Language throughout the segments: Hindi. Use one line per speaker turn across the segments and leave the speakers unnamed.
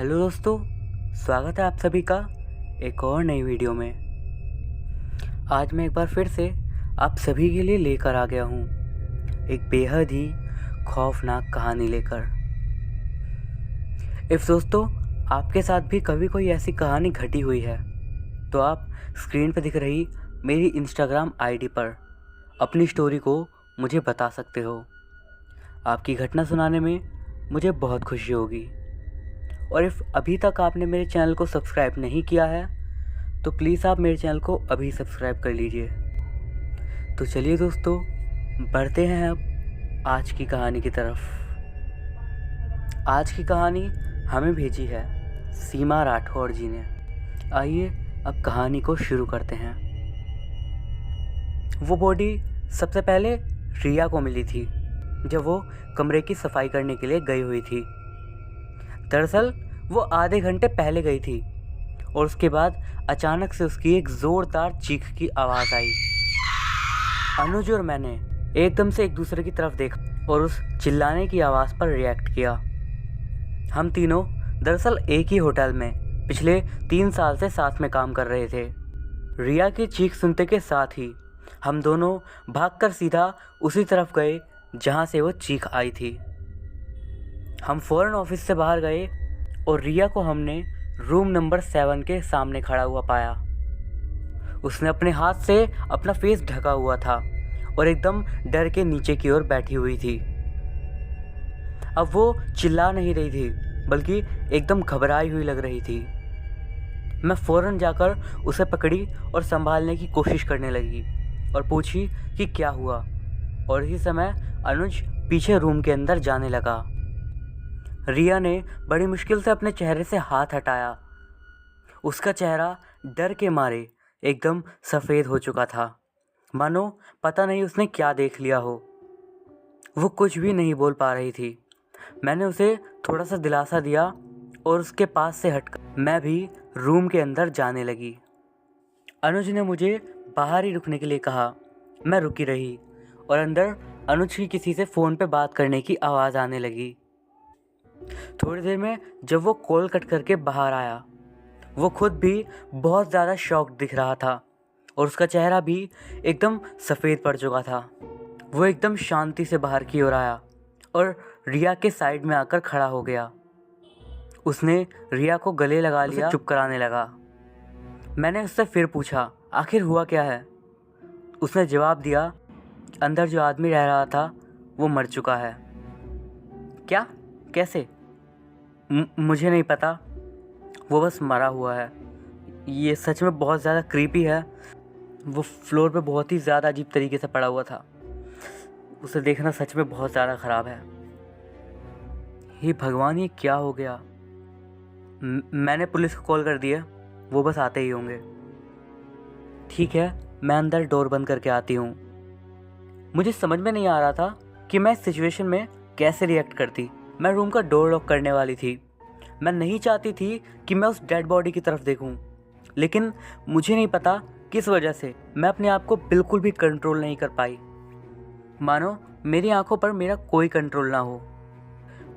हेलो दोस्तों, स्वागत है आप सभी का एक और नई वीडियो में। आज मैं एक बार फिर से आप सभी के लिए लेकर आ गया हूँ एक बेहद ही खौफनाक कहानी लेकर। इफ़ दोस्तों आपके साथ भी कभी कोई ऐसी कहानी घटी हुई है तो आप स्क्रीन पर दिख रही मेरी इंस्टाग्राम आईडी पर अपनी स्टोरी को मुझे बता सकते हो। आपकी घटना सुनाने में मुझे बहुत खुशी होगी। और इफ़ अभी तक आपने मेरे चैनल को सब्सक्राइब नहीं किया है तो प्लीज़ आप मेरे चैनल को अभी सब्सक्राइब कर लीजिए। तो चलिए दोस्तों, बढ़ते हैं अब आज की कहानी की तरफ। आज की कहानी हमें भेजी है सीमा राठौड़ जी ने। आइए अब कहानी को शुरू करते हैं। वो बॉडी सबसे पहले रिया को मिली थी जब वो कमरे की सफाई करने के लिए गई हुई थी। दरअसल वो आधे घंटे पहले गई थी और उसके बाद अचानक से उसकी एक ज़ोरदार चीख की आवाज़ आई। अनुज और मैंने एकदम से एक दूसरे की तरफ देखा और उस चिल्लाने की आवाज़ पर रिएक्ट किया। हम तीनों दरअसल एक ही होटल में पिछले 3 साल से साथ में काम कर रहे थे। रिया की चीख सुनते के साथ ही हम दोनों भागकर सीधा उसी तरफ गए जहाँ से वो चीख आई थी। हम फ़ौरन ऑफिस से बाहर गए और रिया को हमने रूम नंबर 7 के सामने खड़ा हुआ पाया। उसने अपने हाथ से अपना फेस ढका हुआ था और एकदम डर के नीचे की ओर बैठी हुई थी। अब वो चिल्ला नहीं रही थी बल्कि एकदम घबराई हुई लग रही थी। मैं फ़ौरन जाकर उसे पकड़ी और संभालने की कोशिश करने लगी और पूछी कि क्या हुआ। और इसी समय अनुज पीछे रूम के अंदर जाने लगा। रिया ने बड़ी मुश्किल से अपने चेहरे से हाथ हटाया। उसका चेहरा डर के मारे एकदम सफ़ेद हो चुका था, मानो पता नहीं उसने क्या देख लिया हो। वो कुछ भी नहीं बोल पा रही थी। मैंने उसे थोड़ा सा दिलासा दिया और उसके पास से हटकर मैं भी रूम के अंदर जाने लगी। अनुज ने मुझे बाहर ही रुकने के लिए कहा। मैं रुकी रही और अंदर अनुज की किसी से फ़ोन पे बात करने की आवाज़ आने लगी। थोड़ी देर में जब वो कॉल कट करके बाहर आया, वो खुद भी बहुत ज़्यादा शॉक्ड दिख रहा था और उसका चेहरा भी एकदम सफ़ेद पड़ चुका था। वो एकदम शांति से बाहर की ओर आया और रिया के साइड में आकर खड़ा हो गया। उसने रिया को गले लगा लिया, चुप कराने लगा। मैंने उससे फिर पूछा, आखिर हुआ क्या है? उसने जवाब दिया, अंदर जो आदमी रह रहा था वो मर चुका है। क्या? कैसे? मुझे नहीं पता, वो बस मरा हुआ है। ये सच में बहुत ज़्यादा क्रीपी है। वो फ्लोर पे बहुत ही ज़्यादा अजीब तरीके से पड़ा हुआ था। उसे देखना सच में बहुत ज़्यादा ख़राब है। हे भगवान, ये क्या हो गया? मैंने पुलिस को कॉल कर दी है, वो बस आते ही होंगे। ठीक है, मैं अंदर डोर बंद करके आती हूँ। मुझे समझ में नहीं आ रहा था कि मैं इस सिचुएशन में कैसे रिएक्ट करती। मैं रूम का डोर लॉक करने वाली थी। मैं नहीं चाहती थी कि मैं उस डेड बॉडी की तरफ देखूं, लेकिन मुझे नहीं पता किस वजह से मैं अपने आप को बिल्कुल भी कंट्रोल नहीं कर पाई। मानो मेरी आंखों पर मेरा कोई कंट्रोल ना हो।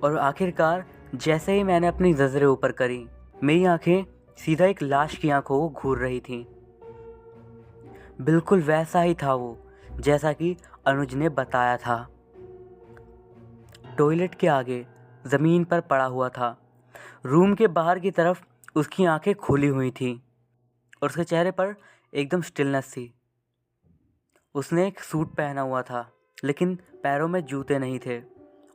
और आखिरकार जैसे ही मैंने अपनी नज़रें ऊपर करी, मेरी आंखें सीधा एक लाश की आंखों को घूर रही थीं। बिल्कुल वैसा ही था वो जैसा कि अनुज ने बताया था। टॉयलेट के आगे ज़मीन पर पड़ा हुआ था। रूम के बाहर की तरफ उसकी आंखें खुली हुई थीं और उसके चेहरे पर एकदम स्टिलनेस थी। उसने एक सूट पहना हुआ था लेकिन पैरों में जूते नहीं थे।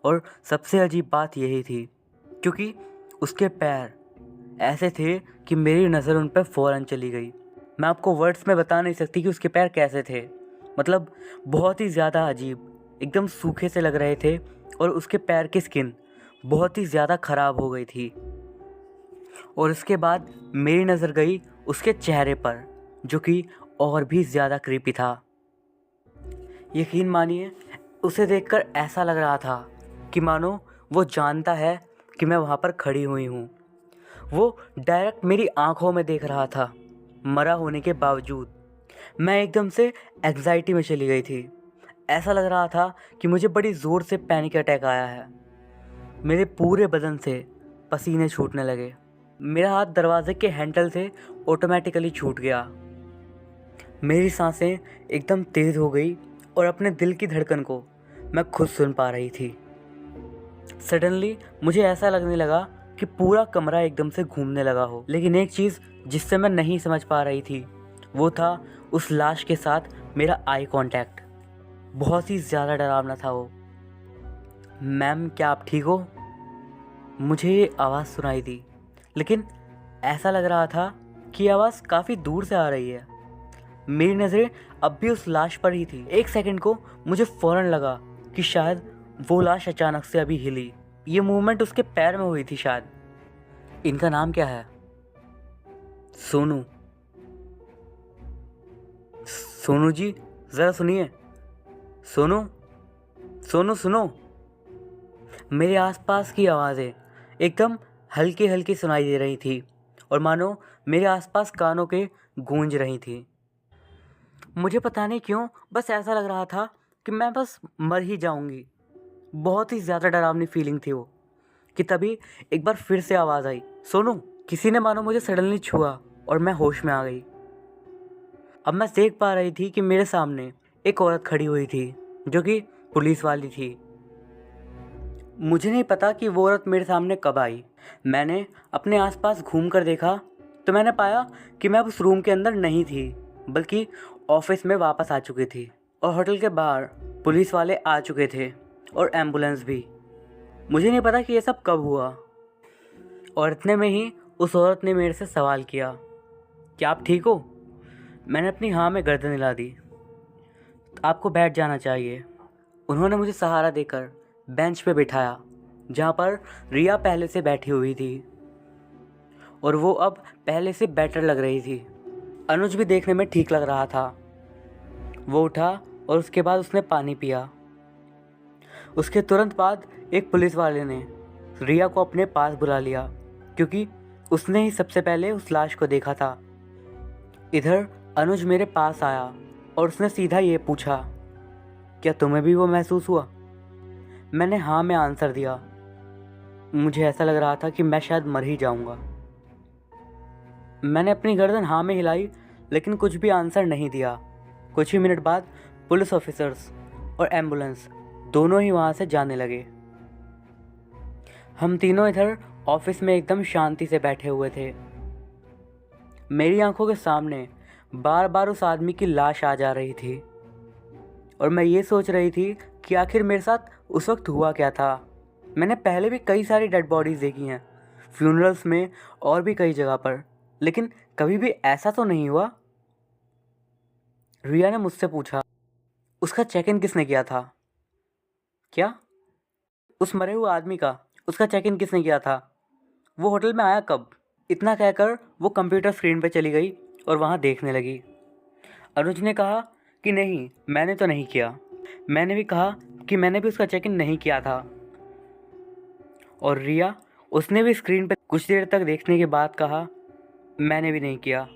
और सबसे अजीब बात यही थी क्योंकि उसके पैर ऐसे थे कि मेरी नज़र उन पर फ़ौरन चली गई। मैं आपको वर्ड्स में बता नहीं सकती कि उसके पैर कैसे थे। मतलब बहुत ही ज़्यादा अजीब, एकदम सूखे से लग रहे थे और उसके पैर की स्किन बहुत ही ज़्यादा ख़राब हो गई थी। और इसके बाद मेरी नज़र गई उसके चेहरे पर जो कि और भी ज़्यादा क्रीपी था। यकीन मानिए, उसे देखकर ऐसा लग रहा था कि मानो वो जानता है कि मैं वहाँ पर खड़ी हुई हूँ। वो डायरेक्ट मेरी आंखों में देख रहा था। मरा होने के बावजूद मैं एकदम से एंग्जाइटी में चली गई थी। ऐसा लग रहा था कि मुझे बड़ी ज़ोर से पैनिक अटैक आया है। मेरे पूरे बदन से पसीने छूटने लगे। मेरा हाथ दरवाजे के हैंडल से ऑटोमेटिकली छूट गया। मेरी सांसें एकदम तेज़ हो गई और अपने दिल की धड़कन को मैं खुद सुन पा रही थी। सडनली मुझे ऐसा लगने लगा कि पूरा कमरा एकदम से घूमने लगा हो। लेकिन एक चीज़ जिससे मैं नहीं समझ पा रही थी वो था उस लाश के साथ मेरा आई कांटेक्ट। बहुत ही ज़्यादा डरावना था वो। मैम, क्या आप ठीक हो? मुझे ये आवाज़ सुनाई दी, लेकिन ऐसा लग रहा था कि आवाज़ काफ़ी दूर से आ रही है। मेरी नज़रें अब भी उस लाश पर ही थी। एक सेकंड को मुझे फ़ौरन लगा कि शायद वो लाश अचानक से अभी हिली। ये मूवमेंट उसके पैर में हुई थी शायद। इनका नाम क्या है? सोनू। सोनू जी, ज़रा सुनिए। सोनू, सोनू सुनो। मेरे आसपास की आवाज़ें एकदम हल्की हल्की सुनाई दे रही थी और मानो मेरे आसपास कानों के गूंज रही थी। मुझे पता नहीं क्यों बस ऐसा लग रहा था कि मैं बस मर ही जाऊंगी। बहुत ही ज़्यादा डरावनी फीलिंग थी वो कि तभी एक बार फिर से आवाज़ आई, सोनू। किसी ने मानो मुझे सडनली छुआ और मैं होश में आ गई। अब मैं देख पा रही थी कि मेरे सामने एक औरत खड़ी हुई थी जो कि पुलिस वाली थी। मुझे नहीं पता कि वो औरत मेरे सामने कब आई। मैंने अपने आसपास घूम कर देखा तो मैंने पाया कि मैं उस रूम के अंदर नहीं थी, बल्कि ऑफिस में वापस आ चुकी थी और होटल के बाहर पुलिस वाले आ चुके थे और एम्बुलेंस भी। मुझे नहीं पता कि ये सब कब हुआ। और इतने में ही उस औरत ने मेरे से सवाल किया, क्या आप ठीक हो? मैंने अपनी हाँ में गर्दन हिला दी। आपको बैठ जाना चाहिए। उन्होंने मुझे सहारा देकर बेंच पे बिठाया जहाँ पर रिया पहले से बैठी हुई थी और वो अब पहले से बेटर लग रही थी। अनुज भी देखने में ठीक लग रहा था। वो उठा और उसके बाद उसने पानी पिया। उसके तुरंत बाद एक पुलिस वाले ने रिया को अपने पास बुला लिया क्योंकि उसने ही सबसे पहले उस लाश को देखा था। इधर अनुज मेरे पास आया और उसने सीधा ये पूछा, क्या तुम्हें भी वो महसूस हुआ? मैंने हाँ में आंसर दिया। मुझे ऐसा लग रहा था कि मैं शायद मर ही जाऊंगा। मैंने अपनी गर्दन हाँ में हिलाई लेकिन कुछ भी आंसर नहीं दिया। कुछ ही मिनट बाद पुलिस ऑफिसर्स और एम्बुलेंस दोनों ही वहाँ से जाने लगे। हम तीनों इधर ऑफिस में एकदम शांति से बैठे हुए थे। मेरी आंखों के सामने बार बार उस आदमी की लाश आ जा रही थी और मैं ये सोच रही थी कि आखिर मेरे साथ उस वक्त हुआ क्या था। मैंने पहले भी कई सारी डेड बॉडीज़ देखी हैं, फ्यूनरल्स में और भी कई जगह पर, लेकिन कभी भी ऐसा तो नहीं हुआ। रिया ने मुझसे पूछा, उसका चेक इन किसने किया था? क्या? उस मरे हुए आदमी का उसका चेक इन किसने किया था? वो होटल में आया कब? इतना कहकर वो कंप्यूटर स्क्रीन पर चली गई और वहाँ देखने लगी। अनुज ने कहा कि नहीं, मैंने तो नहीं किया। मैंने भी कहा कि मैंने भी उसका चेक इन नहीं किया था। और रिया, उसने भी स्क्रीन पर कुछ देर तक देखने के बाद कहा, मैंने भी नहीं किया।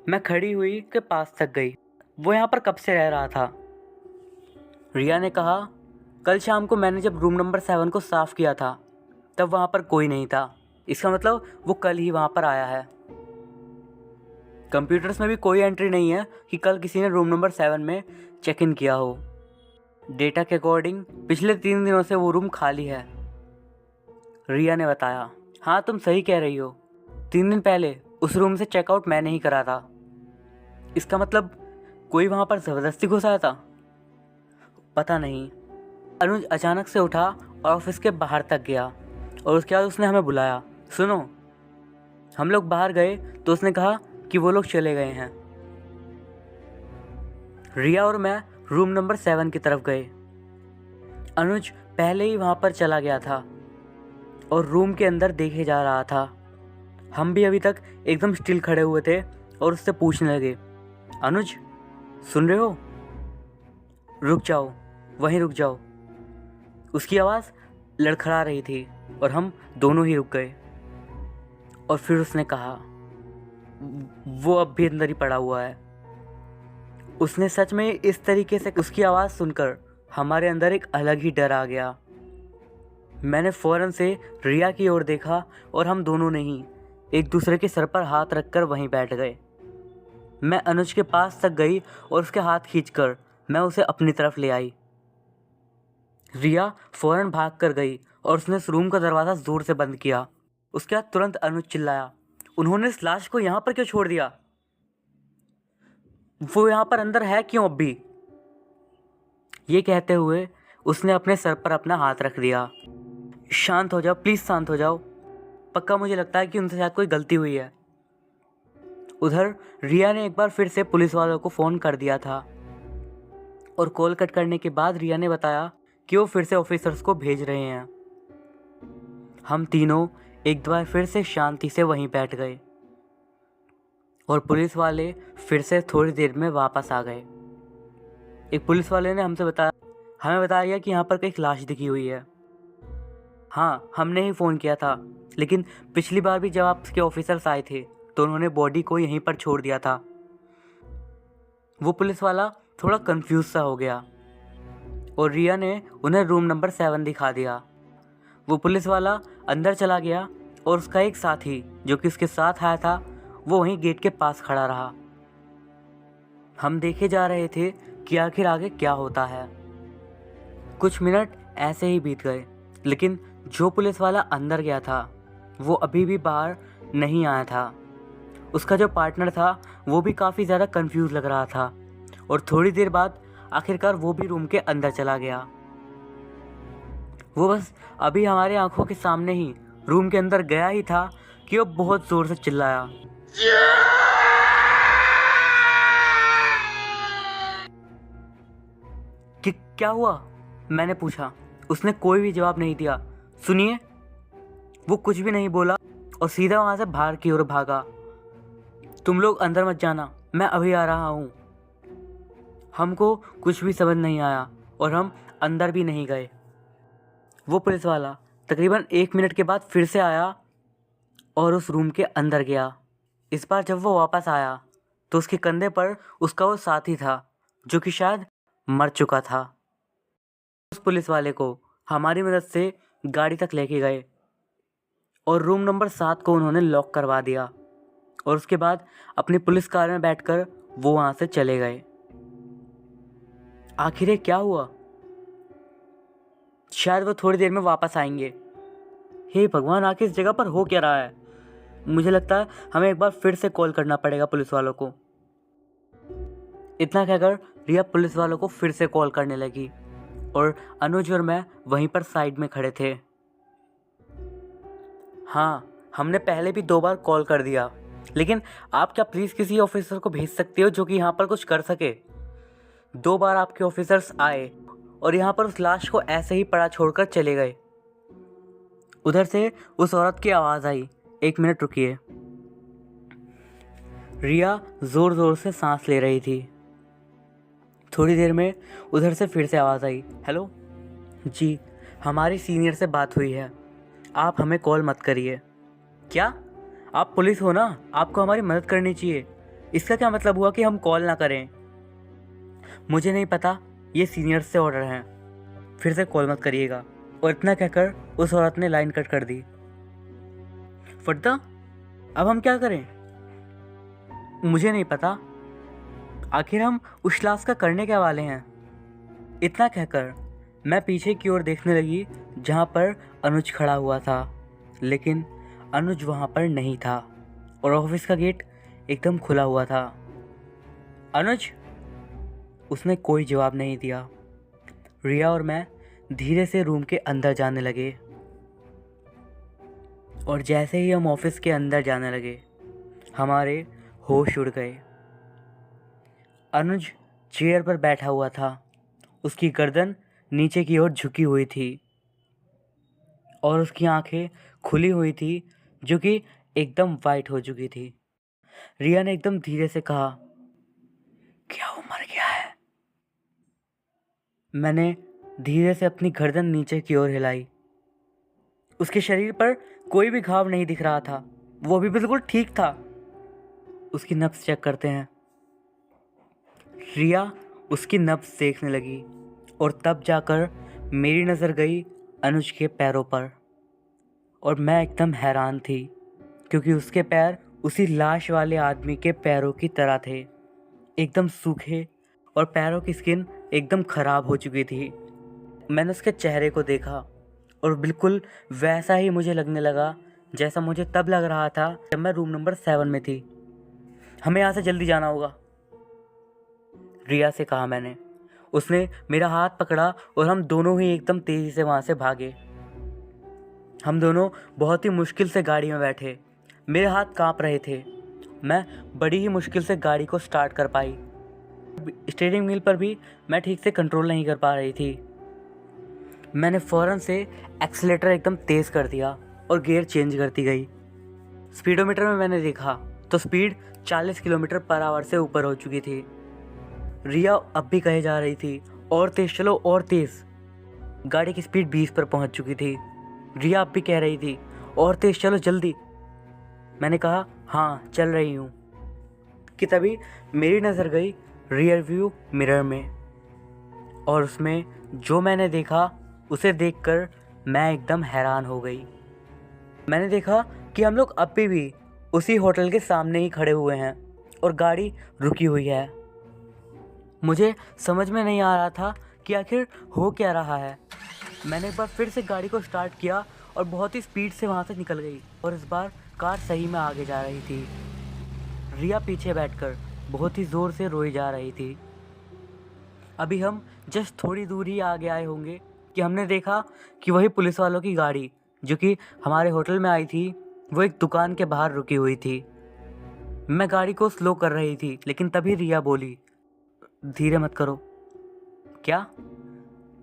मैं खड़ी हुई के पास तक गई। वो यहाँ पर कब से रह रहा था? रिया ने कहा, कल शाम को मैंने जब रूम नंबर 7 को साफ़ किया था तब वहाँ पर कोई नहीं था। इसका मतलब वो कल ही वहाँ पर आया है। कंप्यूटर्स में भी कोई एंट्री नहीं है कि कल किसी ने रूम नंबर 7 में चेक इन किया हो। डेटा के अकॉर्डिंग पिछले 3 दिनों से वो रूम खाली है। रिया ने बताया। हाँ, तुम सही कह रही हो। 3 दिन पहले उस रूम से चेकआउट मैंने ही करा था। इसका मतलब कोई वहाँ पर ज़बरदस्ती घुस आया था? पता नहीं। अनुज अचानक से उठा और ऑफिस के बाहर तक गया और उसके बाद उसने हमें बुलाया। सुनो। हम लोग बाहर गए तो उसने कहा कि वो लोग चले गए हैं। रिया और मैं रूम नंबर 7 की तरफ गए। अनुज पहले ही वहाँ पर चला गया था और रूम के अंदर देखे जा रहा था। हम भी अभी तक एकदम स्टिल खड़े हुए थे और उससे पूछने लगे, अनुज सुन रहे हो? रुक जाओ, वहीं रुक जाओ। उसकी आवाज़ लड़खड़ा रही थी और हम दोनों ही रुक गए। और फिर उसने कहा, वो अब भी अंदर ही पड़ा हुआ है। उसने सच में इस तरीके से उसकी आवाज़ सुनकर हमारे अंदर एक अलग ही डर आ गया। मैंने फ़ौरन से रिया की ओर देखा और हम दोनों ने ही एक दूसरे के सर पर हाथ रखकर वहीं बैठ गए। मैं अनुज के पास तक गई और उसके हाथ खींचकर मैं उसे अपनी तरफ ले आई। रिया फ़ौरन भाग कर गई और उसने उस रूम का दरवाज़ा ज़ोर से बंद किया। उसके बाद तुरंत अनुज चिल्लाया, उन्होंने इस लाश को यहाँ पर क्यों छोड़ दिया? वो यहाँ पर अंदर है क्यों अब भी? ये कहते हुए उसने अपने सर पर अपना हाथ रख दिया। शांत हो जाओ, प्लीज़ शांत हो जाओ। पक्का मुझे लगता है कि उनसे शायद कोई गलती हुई है। उधर रिया ने एक बार फिर से पुलिस वालों को फ़ोन कर दिया था और कॉल कट करने के बाद रिया ने बताया कि वो फिर से ऑफिसर्स को भेज रहे हैं। हम तीनों एक बार फिर से शांति से वहीं बैठ गए और पुलिस वाले फिर से थोड़ी देर में वापस आ गए। एक पुलिस वाले ने हमें बताया कि यहाँ पर एक लाश दिखी हुई है। हाँ, हमने ही फ़ोन किया था, लेकिन पिछली बार भी जब आपके ऑफिसर्स आए थे तो उन्होंने बॉडी को यहीं पर छोड़ दिया था। वो पुलिस वाला थोड़ा कंफ्यूज सा हो गया और रिया ने उन्हें रूम नंबर 7 दिखा दिया। वो पुलिस वाला अंदर चला गया और उसका एक साथी जो कि उसके साथ आया था वो वहीं गेट के पास खड़ा रहा। हम देखे जा रहे थे कि आखिर आगे क्या होता है। कुछ मिनट ऐसे ही बीत गए, लेकिन जो पुलिस वाला अंदर गया था वो अभी भी बाहर नहीं आया था। उसका जो पार्टनर था वो भी काफ़ी ज़्यादा कंफ्यूज लग रहा था और थोड़ी देर बाद आखिरकार वो भी रूम के अंदर चला गया। वो बस अभी हमारे आंखों के सामने ही रूम के अंदर गया ही था कि वो बहुत ज़ोर से चिल्लाया, कि क्या हुआ? मैंने पूछा। उसने कोई भी जवाब नहीं दिया। सुनिए, वो कुछ भी नहीं बोला और सीधा वहाँ से बाहर की ओर भागा। तुम लोग अंदर मत जाना, मैं अभी आ रहा हूँ। हमको कुछ भी समझ नहीं आया और हम अंदर भी नहीं गए। वो पुलिस वाला तकरीबन 1 मिनट के बाद फिर से आया और उस रूम के अंदर गया। इस बार जब वो वापस आया तो उसके कंधे पर उसका वो साथी था जो कि शायद मर चुका था। उस पुलिस वाले को हमारी मदद से गाड़ी तक लेके गए और रूम नंबर 7 को उन्होंने लॉक करवा दिया और उसके बाद अपनी पुलिस कार में बैठकर वो वहाँ से चले गए। आखिर क्या हुआ? शायद वो थोड़ी देर में वापस आएंगे। हे भगवान, आखिर इस जगह पर हो क्या रहा है? मुझे लगता है हमें एक बार फिर से कॉल करना पड़ेगा पुलिस वालों को। इतना कहकर रिया पुलिस वालों को फिर से कॉल करने लगी और अनुज और मैं वहीं पर साइड में खड़े थे। हाँ, हमने पहले भी 2 बार कॉल कर दिया, लेकिन आप क्या प्लीज़ किसी ऑफिसर को भेज सकते हो जो कि यहाँ पर कुछ कर सके? 2 बार आपके ऑफिसर्स आए और यहाँ पर उस लाश को ऐसे ही पड़ा छोड़कर चले गए। उधर से उस औरत की आवाज़ आई, 1 मिनट रुकिए। रिया ज़ोर ज़ोर से सांस ले रही थी। थोड़ी देर में उधर से फिर से आवाज़ आई, हेलो जी, हमारी सीनियर से बात हुई है, आप हमें कॉल मत करिए। क्या? आप पुलिस हो ना, आपको हमारी मदद करनी चाहिए। इसका क्या मतलब हुआ कि हम कॉल ना करें? मुझे नहीं पता, ये सीनियर से ऑर्डर हैं, फिर से कॉल मत करिएगा। और इतना कहकर उस औरत ने लाइन कट कर दी। फटता, अब हम क्या करें? मुझे नहीं पता, आखिर हम उस लाश का करने क्या वाले हैं? इतना कहकर मैं पीछे की ओर देखने लगी जहाँ पर अनुज खड़ा हुआ था, लेकिन अनुज वहाँ पर नहीं था और ऑफिस का गेट एकदम खुला हुआ था। अनुज? उसने कोई जवाब नहीं दिया। रिया और मैं धीरे से रूम के अंदर जाने लगे और जैसे ही हम ऑफिस के अंदर जाने लगे हमारे होश उड़ गए। अनुज चेयर पर बैठा हुआ था, उसकी गर्दन नीचे की ओर झुकी हुई थी और उसकी आंखें खुली हुई थी जो कि एकदम वाइट हो चुकी थी। रिया ने एकदम धीरे से कहा, क्या वो मर गया है? मैंने धीरे से अपनी गर्दन नीचे की ओर हिलाई। उसके शरीर पर कोई भी घाव नहीं दिख रहा था, वो भी बिल्कुल ठीक था। उसकी नब्ज चेक करते हैं। रिया उसकी नब्ज देखने लगी और तब जाकर मेरी नज़र गई अनुज के पैरों पर, और मैं एकदम हैरान थी क्योंकि उसके पैर उसी लाश वाले आदमी के पैरों की तरह थे, एकदम सूखे, और पैरों की स्किन एकदम ख़राब हो चुकी थी। मैंने उसके चेहरे को देखा और बिल्कुल वैसा ही मुझे लगने लगा जैसा मुझे तब लग रहा था जब मैं रूम नंबर 7 में थी। हमें यहाँ से जल्दी जाना होगा, रिया से कहा मैंने। उसने मेरा हाथ पकड़ा और हम दोनों ही एकदम तेज़ी से वहाँ से भागे। हम दोनों बहुत ही मुश्किल से गाड़ी में बैठे। मेरे हाथ कांप रहे थे। मैं बड़ी ही मुश्किल से गाड़ी को स्टार्ट कर पाई। स्टीयरिंग व्हील पर भी मैं ठीक से कंट्रोल नहीं कर पा रही थी। मैंने फ़ौरन से एक्सीलेटर एकदम तेज़ कर दिया और गियर चेंज करती गई। स्पीडोमीटर में मैंने देखा तो स्पीड 40 किलोमीटर पर आवर से ऊपर हो चुकी थी। रिया अब भी कहे जा रही थी, और तेज़ चलो, और तेज़। गाड़ी की स्पीड 20 पर पहुंच चुकी थी। रिया अब भी कह रही थी, और तेज़ चलो, जल्दी। मैंने कहा हाँ चल रही हूँ, कि तभी मेरी नज़र गई रियर व्यू मिरर में, और उसमें जो मैंने देखा उसे देखकर मैं एकदम हैरान हो गई। मैंने देखा कि हम लोग अब भी उसी होटल के सामने ही खड़े हुए हैं और गाड़ी रुकी हुई है। मुझे समझ में नहीं आ रहा था कि आखिर हो क्या रहा है। मैंने एक बार फिर से गाड़ी को स्टार्ट किया और बहुत ही स्पीड से वहाँ से निकल गई, और इस बार कार सही में आगे जा रही थी। रिया पीछे बैठकर बहुत ही ज़ोर से रोई जा रही थी। अभी हम जस्ट थोड़ी दूर ही आगे आए होंगे कि हमने देखा कि वही पुलिस वालों की गाड़ी जो कि हमारे होटल में आई थी, वो एक दुकान के बाहर रुकी हुई थी। मैं गाड़ी को स्लो कर रही थी, लेकिन तभी रिया बोली, धीरे मत करो। क्या?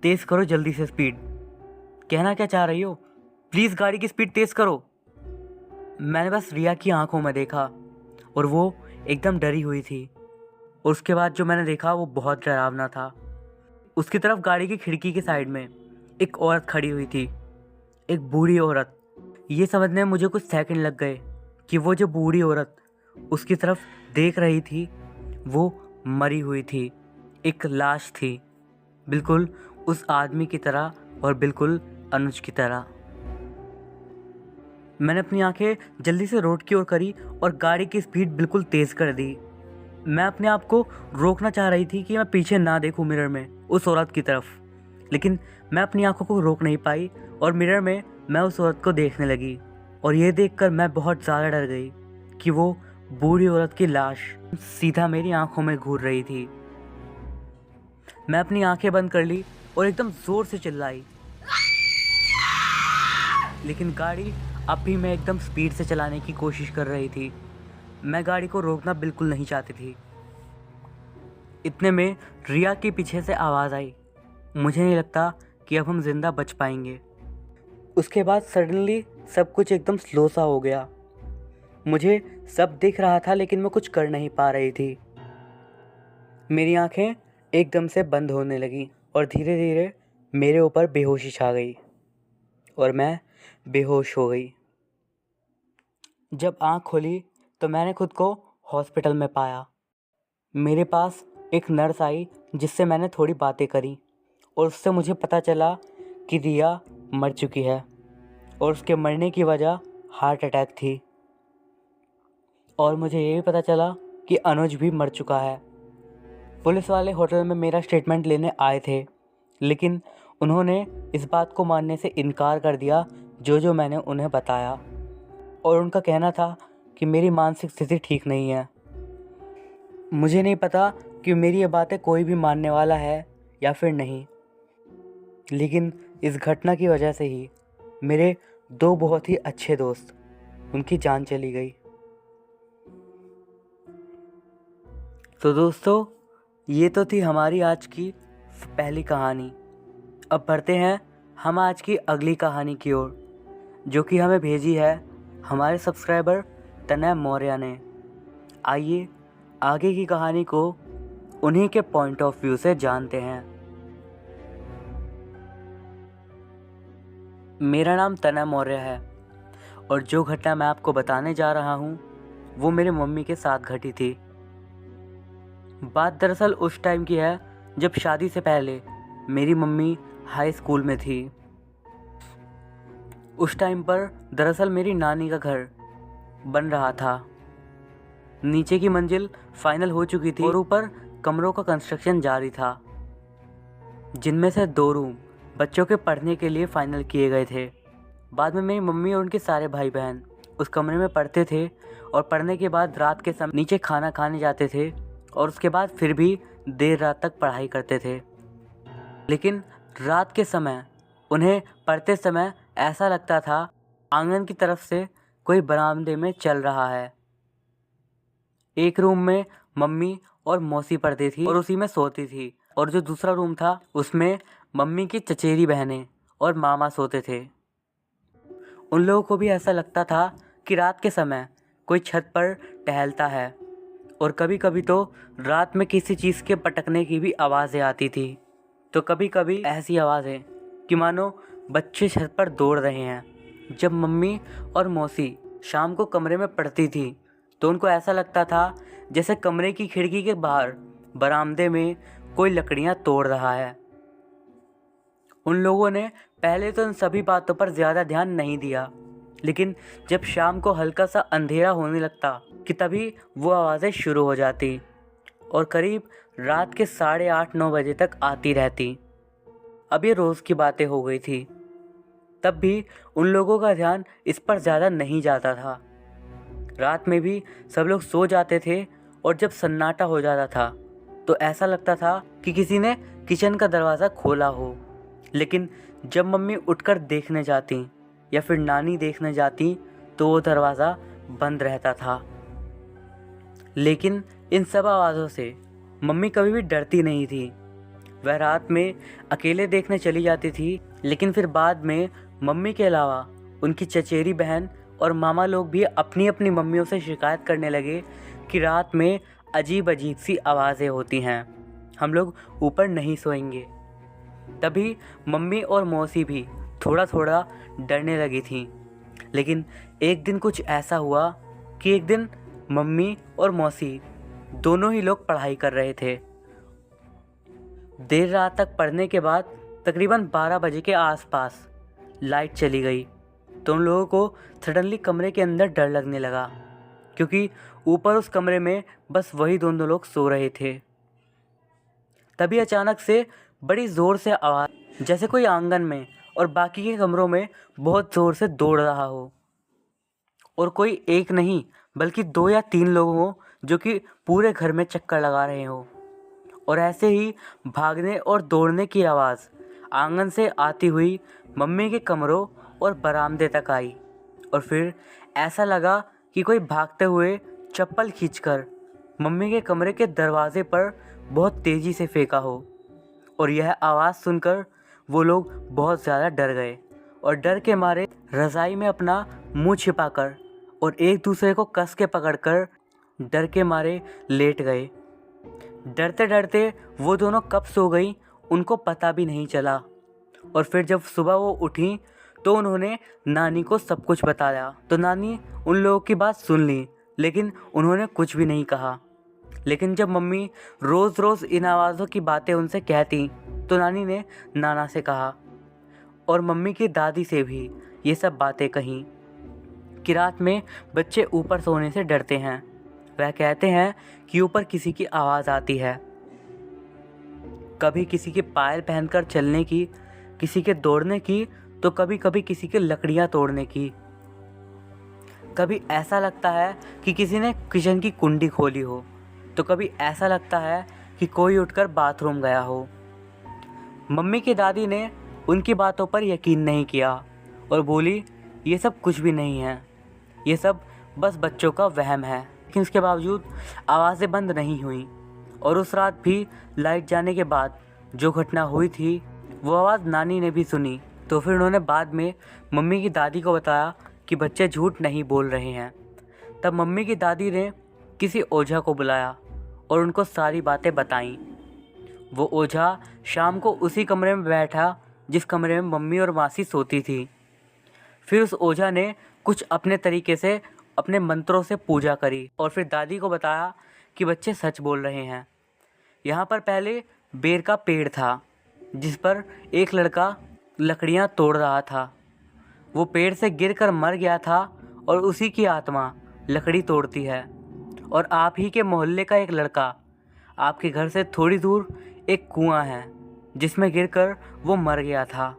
तेज़ करो जल्दी से स्पीड। कहना क्या चाह रही हो? प्लीज़ गाड़ी की स्पीड तेज़ करो। मैंने बस रिया की आंखों में देखा और वो एकदम डरी हुई थी, और उसके बाद जो मैंने देखा वो बहुत डरावना था। उसकी तरफ गाड़ी की खिड़की के साइड में एक औरत खड़ी हुई थी, एक बूढ़ी औरत। ये समझने में मुझे कुछ सेकंड लग गए कि वो जो बूढ़ी औरत उसकी तरफ देख रही थी वो मरी हुई थी, एक लाश थी, बिल्कुल उस आदमी की तरह और बिल्कुल अनुज की तरह। मैंने अपनी आंखें जल्दी से रोड की ओर करी और गाड़ी की स्पीड बिल्कुल तेज़ कर दी। मैं अपने आप को रोकना चाह रही थी कि मैं पीछे ना देखूं मिरर में उस औरत की तरफ, लेकिन मैं अपनी आंखों को रोक नहीं पाई और मिरर में मैं उस औरत को देखने लगी, और ये देखकर मैं बहुत ज़्यादा डर गई कि वो बूढ़ी औरत की लाश सीधा मेरी आंखों में घूर रही थी। मैं अपनी आंखें बंद कर ली और एकदम ज़ोर से चिल्लाई, लेकिन गाड़ी अब भी मैं एकदम स्पीड से चलाने की कोशिश कर रही थी। मैं गाड़ी को रोकना बिल्कुल नहीं चाहती थी। इतने में रिया के पीछे से आवाज़ आई। मुझे नहीं लगता कि अब हम ज़िंदा बच पाएंगे। उसके बाद सडनली सब कुछ एकदम स्लो सा हो गया। मुझे सब दिख रहा था, लेकिन मैं कुछ कर नहीं पा रही थी। मेरी आंखें एकदम से बंद होने लगी और धीरे धीरे मेरे ऊपर बेहोशी छा गई और मैं बेहोश हो गई। जब आँख खोली तो मैंने खुद को हॉस्पिटल में पाया। मेरे पास एक नर्स आई जिससे मैंने थोड़ी बातें करी, और उससे मुझे पता चला कि रिया मर चुकी है और उसके मरने की वजह हार्ट अटैक थी। और मुझे ये भी पता चला कि अनुज भी मर चुका है। पुलिस वाले होटल में मेरा स्टेटमेंट लेने आए थे, लेकिन उन्होंने इस बात को मानने से इनकार कर दिया जो मैंने उन्हें बताया, और उनका कहना था कि मेरी मानसिक स्थिति ठीक नहीं है। मुझे नहीं पता कि मेरी ये बातें कोई भी मानने वाला है या फिर नहीं, लेकिन इस घटना की वजह से ही मेरे 2 बहुत ही अच्छे दोस्त, उनकी जान चली गई। तो दोस्तों, ये तो थी हमारी आज की पहली कहानी। अब बढ़ते हैं हम आज की अगली कहानी की ओर, जो कि हमें भेजी है हमारे सब्सक्राइबर तनय मौर्य ने। आइए आगे की कहानी को उन्हीं के पॉइंट ऑफ व्यू से जानते हैं। मेरा नाम तनय मौर्य है, और जो घटना मैं आपको बताने जा रहा हूँ वो मेरे मम्मी के साथ घटी थी। बात दरअसल उस टाइम की है जब शादी से पहले मेरी मम्मी हाई स्कूल में थी। उस टाइम पर दरअसल मेरी नानी का घर बन रहा था। नीचे की मंजिल फाइनल हो चुकी थी और ऊपर कमरों का कंस्ट्रक्शन जारी था, जिनमें से 2 रूम बच्चों के पढ़ने के लिए फाइनल किए गए थे। बाद में मेरी मम्मी और उनके सारे भाई बहन उस कमरे में पढ़ते थे और पढ़ने के बाद रात के समय नीचे खाना खाने जाते थे और उसके बाद फिर भी देर रात तक पढ़ाई करते थे। लेकिन रात के समय उन्हें पढ़ते समय ऐसा लगता था आंगन की तरफ से कोई बरामदे में चल रहा है। एक रूम में मम्मी और मौसी पढ़ती थी और उसी में सोती थी, और जो दूसरा रूम था उसमें मम्मी की चचेरी बहनें और मामा सोते थे। उन लोगों को भी ऐसा लगता था कि रात के समय कोई छत पर टहलता है, और कभी कभी तो रात में किसी चीज़ के पटकने की भी आवाज़ें आती थी। तो कभी कभी ऐसी आवाज़ें कि मानो बच्चे छत पर दौड़ रहे हैं। जब मम्मी और मौसी शाम को कमरे में पढ़ती थी तो उनको ऐसा लगता था जैसे कमरे की खिड़की के बाहर बरामदे में कोई लकड़ियां तोड़ रहा है। उन लोगों ने पहले तो इन सभी बातों पर ज़्यादा ध्यान नहीं दिया, लेकिन जब शाम को हल्का सा अंधेरा होने लगता कि तभी वो आवाज़ें शुरू हो जाती और करीब रात के 8:30-9 बजे तक आती रहती। अब ये रोज़ की बातें हो गई थी। तब भी उन लोगों का ध्यान इस पर ज़्यादा नहीं जाता था। रात में भी सब लोग सो जाते थे और जब सन्नाटा हो जाता था तो ऐसा लगता था कि किसी ने किचन का दरवाज़ा खोला हो। लेकिन जब मम्मी उठकर देखने जाती या फिर नानी देखने जाती तो वो दरवाज़ा बंद रहता था। लेकिन इन सब आवाज़ों से मम्मी कभी भी डरती नहीं थी। वह रात में अकेले देखने चली जाती थी, लेकिन फिर बाद में मम्मी के अलावा उनकी चचेरी बहन और मामा लोग भी अपनी अपनी मम्मियों से शिकायत करने लगे कि रात में अजीब अजीब सी आवाज़ें होती हैं, हम लोग ऊपर नहीं सोएंगे। तभी मम्मी और मौसी भी थोड़ा थोड़ा डरने लगी थीं। लेकिन एक दिन कुछ ऐसा हुआ कि एक दिन मम्मी और मौसी दोनों ही लोग पढ़ाई कर रहे थे। देर रात तक पढ़ने के बाद तकरीबन 12 बजे के आसपास लाइट चली गई तो उन लोगों को सडनली कमरे के अंदर डर लगने लगा, क्योंकि ऊपर उस कमरे में बस वही दोनों लोग सो रहे थे। तभी अचानक से बड़ी ज़ोर से आवाज़, जैसे कोई आंगन में और बाकी के कमरों में बहुत ज़ोर से दौड़ रहा हो, और कोई एक नहीं बल्कि 2 या 3 लोग हों जो कि पूरे घर में चक्कर लगा रहे हों। और ऐसे ही भागने और दौड़ने की आवाज़ आंगन से आती हुई मम्मी के कमरों और बरामदे तक आई, और फिर ऐसा लगा कि कोई भागते हुए चप्पल खींचकर मम्मी के कमरे के दरवाजे पर बहुत तेज़ी से फेंका हो। और यह आवाज़ सुनकर वो लोग बहुत ज़्यादा डर गए और डर के मारे रज़ाई में अपना मुंह छिपाकर और एक दूसरे को कस के पकड़कर डर के मारे लेट गए। डरते डरते वो दोनों कब सो गई उनको पता भी नहीं चला। और फिर जब सुबह वो उठी तो उन्होंने नानी को सब कुछ बताया। तो नानी उन लोगों की बात सुन ली, लेकिन उन्होंने कुछ भी नहीं कहा। लेकिन जब मम्मी रोज़ रोज़ इन आवाज़ों की बातें उनसे कहती तो नानी ने नाना से कहा और मम्मी की दादी से भी ये सब बातें कहीं कि रात में बच्चे ऊपर सोने से डरते हैं। वह कहते हैं कि ऊपर किसी की आवाज़ आती है, कभी किसी के पायल पहनकर चलने की, किसी के दौड़ने की, तो कभी कभी किसी के लकड़ियाँ तोड़ने की। कभी ऐसा लगता है कि किसी ने किचन की कुंडी खोली हो, तो कभी ऐसा लगता है कि कोई उठकर बाथरूम गया हो। मम्मी की दादी ने उनकी बातों पर यकीन नहीं किया और बोली ये सब कुछ भी नहीं है, ये सब बस बच्चों का वहम है। लेकिन इसके बावजूद आवाज़ें बंद नहीं हुई और उस रात भी लाइट जाने के बाद जो घटना हुई थी वो आवाज़ नानी ने भी सुनी। तो फिर उन्होंने बाद में मम्मी की दादी को बताया कि बच्चे झूठ नहीं बोल रहे हैं। तब मम्मी की दादी ने किसी ओझा को बुलाया और उनको सारी बातें बताईं। वो ओझा शाम को उसी कमरे में बैठा जिस कमरे में मम्मी और मासी सोती थी। फिर उस ओझा ने कुछ अपने तरीके से अपने मंत्रों से पूजा करी और फिर दादी को बताया कि बच्चे सच बोल रहे हैं। यहाँ पर पहले बेर का पेड़ था जिस पर एक लड़का लकड़ियाँ तोड़ रहा था। वो पेड़ से गिरकर मर गया था और उसी की आत्मा लकड़ी तोड़ती है। और आप ही के मोहल्ले का एक लड़का, आपके घर से थोड़ी दूर एक कुआं है जिसमें गिरकर वो मर गया था।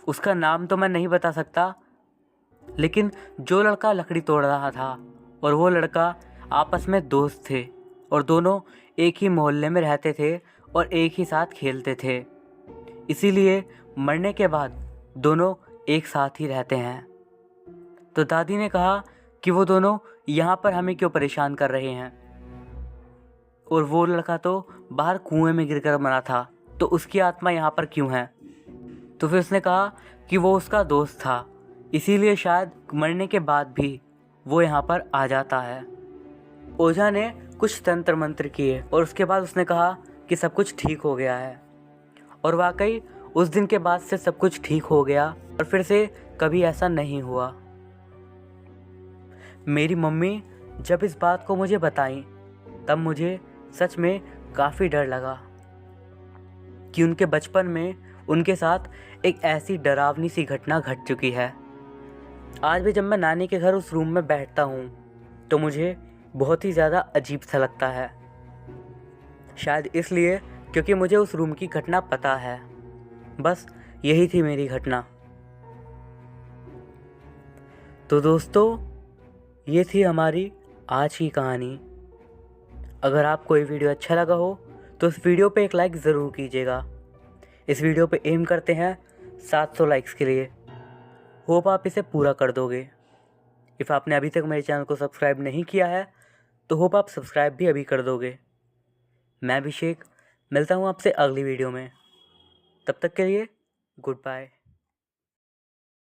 उसका नाम तो मैं नहीं बता सकता, लेकिन जो लड़का लकड़ी तोड़ रहा था और वो लड़का आपस में दोस्त थे और दोनों एक ही मोहल्ले में रहते थे और एक ही साथ खेलते थे। इसीलिए मरने के बाद दोनों एक साथ ही रहते हैं। तो दादी ने कहा कि वो दोनों यहाँ पर हमें क्यों परेशान कर रहे हैं, और वो लड़का तो बाहर कुएं में गिरकर मरा था, तो उसकी आत्मा यहाँ पर क्यों है। तो फिर उसने कहा कि वो उसका दोस्त था, इसीलिए शायद मरने के बाद भी वो यहाँ पर आ जाता है। ओझा ने कुछ तंत्र मंत्र किए और उसके बाद उसने कहा कि सब कुछ ठीक हो गया है। और वाकई उस दिन के बाद से सब कुछ ठीक हो गया और फिर से कभी ऐसा नहीं हुआ। मेरी मम्मी जब इस बात को मुझे बताई तब मुझे सच में काफ़ी डर लगा कि उनके बचपन में उनके साथ एक ऐसी डरावनी सी घटना घट चुकी है। आज भी जब मैं नानी के घर उस रूम में बैठता हूँ तो मुझे बहुत ही ज़्यादा अजीब सा लगता है। शायद इसलिए क्योंकि मुझे उस रूम की घटना पता है। बस यही थी मेरी घटना। तो दोस्तों, ये थी हमारी आज की कहानी। अगर आपको ये वीडियो अच्छा लगा हो तो इस वीडियो पे एक लाइक ज़रूर कीजिएगा। इस वीडियो पे एम करते हैं 700 लाइक्स के लिए। होप आप इसे पूरा कर दोगे। इफ़ आपने अभी तक मेरे चैनल को सब्सक्राइब नहीं किया है तो होप आप सब्सक्राइब भी अभी कर दोगे। मैं अभिषेक मिलता हूँ आपसे अगली वीडियो में। तब तक के लिए गुड बाय।